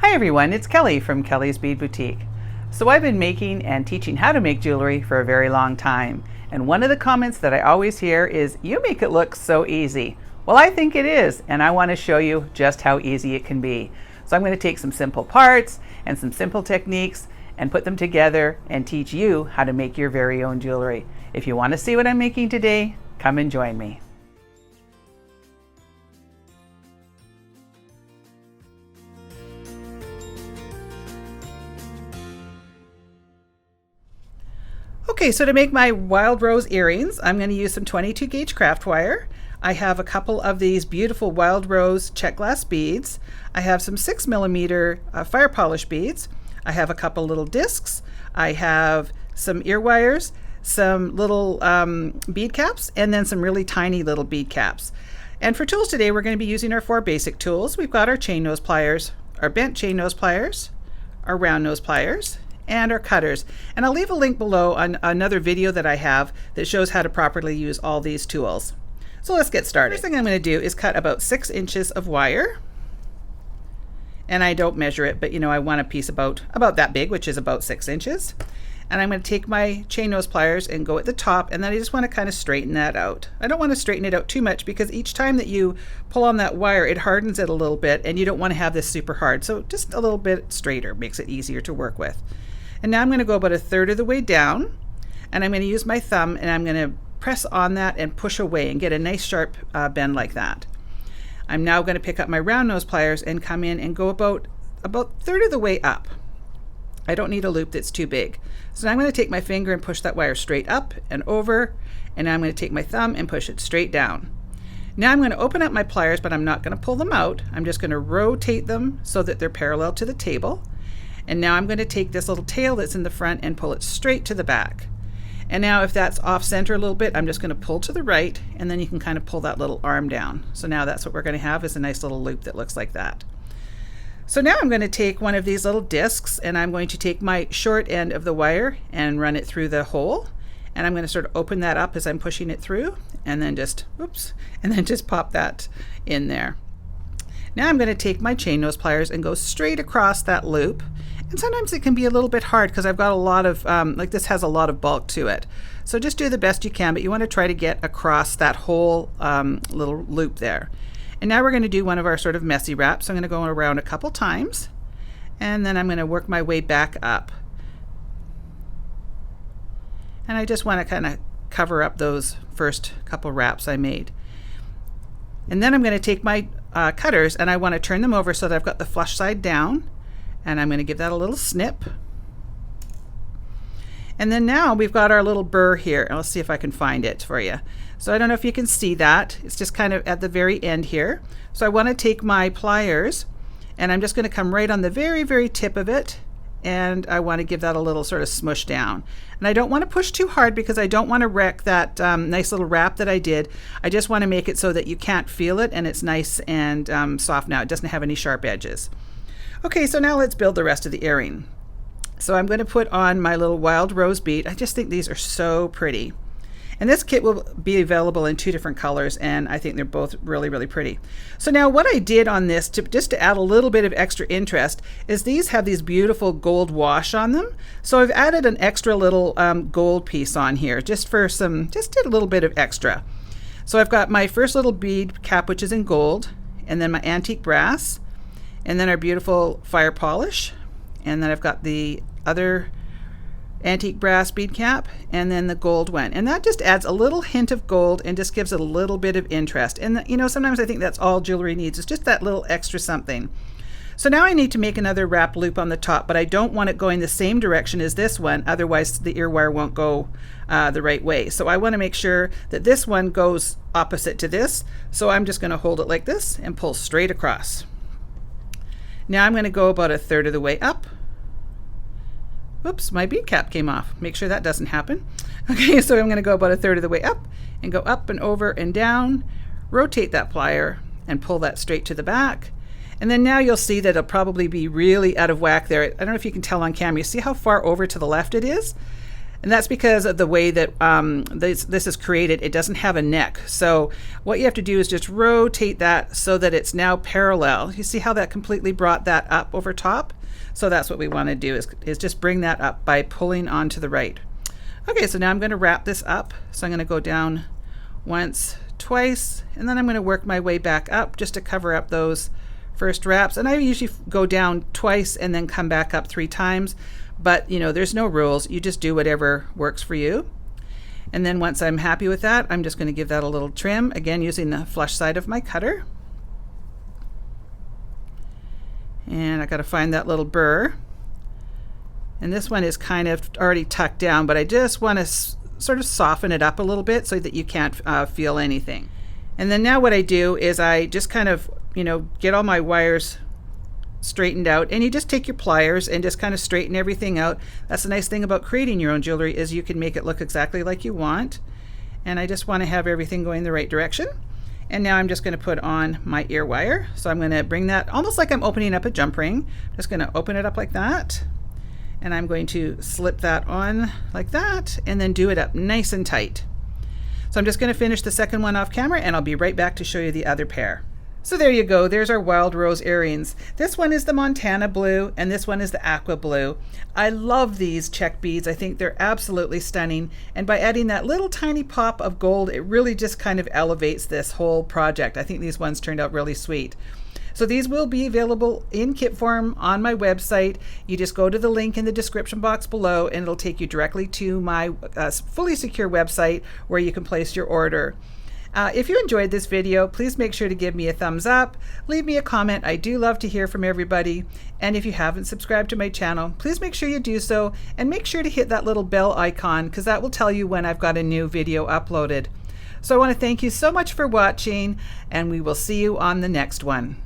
Hi everyone, it's Kelly from Kelly's Bead Boutique. So I've been making and teaching how to make jewelry for a very long time. And one of the comments that I always hear is, you make it look so easy. Well, I think it is, and I want to show you just how easy it can be. So I'm going to take some simple parts and some simple techniques and put them together and teach you how to make your very own jewelry. If you want to see what I'm making today, come and join me. Okay, so to make my wild rose earrings, I'm going to use some 22 gauge craft wire. I have a couple of these beautiful wild rose Czech glass beads. I have some 6mm fire polish beads. I have a couple little discs. I have some ear wires, some little bead caps, and then some really tiny little bead caps. And for tools today, we're going to be using our 4 basic tools. We've got our chain nose pliers, our bent chain nose pliers, our round nose pliers, and our cutters. And I'll leave a link below on another video that I have that shows how to properly use all these tools. So let's get started. First thing I'm going to do is cut about 6 inches of wire. And I don't measure it, but I want a piece about that big, which is about 6 inches. And I'm going to take my chain nose pliers and go at the top, and then I just want to kind of straighten that out. I don't want to straighten it out too much because each time that you pull on that wire, it hardens it a little bit, and you don't want to have this super hard. So just a little bit straighter makes it easier to work with. And now I'm going to go about 1/3 of the way down, and I'm going to use my thumb and I'm going to press on that and push away and get a nice sharp bend like that. I'm now going to pick up my round nose pliers and come in and go about 1/3 of the way up. I don't need a loop that's too big. So now I'm going to take my finger and push that wire straight up and over, and now I'm going to take my thumb and push it straight down. Now I'm going to open up my pliers, but I'm not going to pull them out. I'm just going to rotate them so that they're parallel to the table. And now I'm going to take this little tail that's in the front and pull it straight to the back. And now if that's off center a little bit, I'm just going to pull to the right, and then you can kind of pull that little arm down. So now that's what we're going to have, is a nice little loop that looks like that. So now I'm going to take one of these little discs, and I'm going to take my short end of the wire and run it through the hole. And I'm going to sort of open that up as I'm pushing it through, and then just pop that in there. Now I'm going to take my chain nose pliers and go straight across that loop. And sometimes it can be a little bit hard because I've got a lot of, this has a lot of bulk to it. So just do the best you can, but you want to try to get across that whole little loop there. And now we're going to do one of our sort of messy wraps. So I'm going to go around a couple times, and then I'm going to work my way back up. And I just want to kind of cover up those first couple wraps I made. And then I'm going to take my cutters, and I want to turn them over so that I've got the flush side down, and I'm going to give that a little snip. And then now we've got our little burr here, and let's see if I can find it for you. So I don't know if you can see that. It's just kind of at the very end here. So I want to take my pliers, and I'm just going to come right on the very, very tip of it, and I want to give that a little sort of smush down. And I don't want to push too hard because I don't want to wreck that nice little wrap that I did. I just want to make it so that you can't feel it, and it's nice and soft now. It doesn't have any sharp edges. Okay, so now let's build the rest of the earring. So I'm going to put on my little wild rose bead. I just think these are so pretty. And this kit will be available in 2 different colors, and I think they're both really, really pretty. So now what I did on this, just to add a little bit of extra interest, is these have these beautiful gold wash on them. So I've added an extra little gold piece on here, just did a little bit of extra. So I've got my first little bead cap, which is in gold, and then my antique brass, and then our beautiful fire polish, and then I've got the other antique brass bead cap, and then the gold one. And that just adds a little hint of gold and just gives it a little bit of interest. And sometimes I think that's all jewelry needs, is just that little extra something. So now I need to make another wrap loop on the top, but I don't want it going the same direction as this one, otherwise the ear wire won't go the right way. So I want to make sure that this one goes opposite to this. So I'm just going to hold it like this and pull straight across. Now I'm going to go about 1/3 of the way up. Oops, my bead cap came off. Make sure that doesn't happen. Okay, so I'm going to go about 1/3 of the way up and go up and over and down, rotate that plier and pull that straight to the back. And then now you'll see that it'll probably be really out of whack there. I don't know if you can tell on camera. You see how far over to the left it is? And that's because of the way that this is created. It doesn't have a neck. So what you have to do is just rotate that so that it's now parallel. You see how that completely brought that up over top? So that's what we want to do is just bring that up by pulling on to the right. Okay, so now I'm going to wrap this up. So I'm going to go down once, twice, and then I'm going to work my way back up just to cover up those first wraps. And I usually go down twice and then come back up 3 times. But there's no rules. You just do whatever works for you. And then once I'm happy with that, I'm just going to give that a little trim, again using the flush side of my cutter. And I got to find that little burr. And this one is kind of already tucked down, but I just want to sort of soften it up a little bit so that you can't feel anything. And then now what I do is I just kind of, get all my wires straightened out, and you just take your pliers and just kind of straighten everything out. That's the nice thing about creating your own jewelry, is you can make it look exactly like you want. And I just want to have everything going the right direction. And now I'm just going to put on my ear wire. So I'm going to bring that almost like I'm opening up a jump ring. Just going to open it up like that, and I'm going to slip that on like that and then do it up nice and tight. So I'm just going to finish the second one off camera, and I'll be right back to show you the other pair. So there you go, there's our Wild Rose earrings. This one is the Montana blue and this one is the aqua blue. I love these Czech beads. I think they're absolutely stunning. And by adding that little tiny pop of gold, it really just kind of elevates this whole project. I think these ones turned out really sweet. So these will be available in kit form on my website. You just go to the link in the description box below and it'll take you directly to my fully secure website where you can place your order. If you enjoyed this video, please make sure to give me a thumbs up, leave me a comment. I do love to hear from everybody. And if you haven't subscribed to my channel, please make sure you do so, and make sure to hit that little bell icon because that will tell you when I've got a new video uploaded. So I want to thank you so much for watching, and we will see you on the next one.